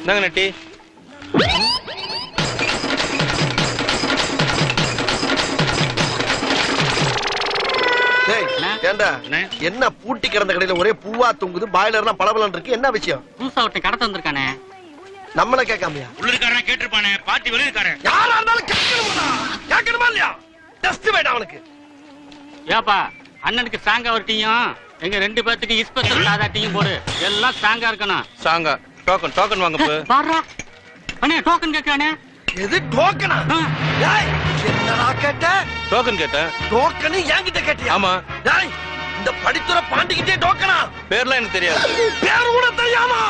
என்னங்க நட்டி? ஏண்டா என்ன பூட்டி கிடந்த கடையில ஒரே பூவா தொங்குது, பாய்லர்லாம் பளபளன்னு இருக்கு, என்ன விஷயம்? புதுசா ஒருத்தன் கடத்த வந்திருக்கானே. நம்மள கேட்காமையா? உள்ளுக்காரன் கேட்டிருப்பானே, பாட்டி வெளியிருக்காரன். யாரா இருந்தாலும் கேட்கணுமா இல்லையா? டெஸ்ட் வேடா அவனுக்கு. ஏப்பா அண்ணனுக்கு சாங்கா ஒரு டீயும் எங்க 2 பேத்துக்கு இஸ்பெஷல் சாதா டீயும் போடு. எல்லாம் சாங்கா இருக்கணும். சாங்கா டோக்கன் வாங்க போ. பாருடா அண்ணே டோக்கன் கேட்கானே. எது டோக்கனா? டேய் என்னடா கேட்ட? டோக்கன் கேட்டேன். டோக்கன் என்கிட்ட கேட்டியா? ஆமா. டேய் இந்த படித்துறை பாண்டிக்கிட்டே டோக்கனா? பேர்லாம் எனக்கு தெரியாது. பேர் கூட தெரியாமா?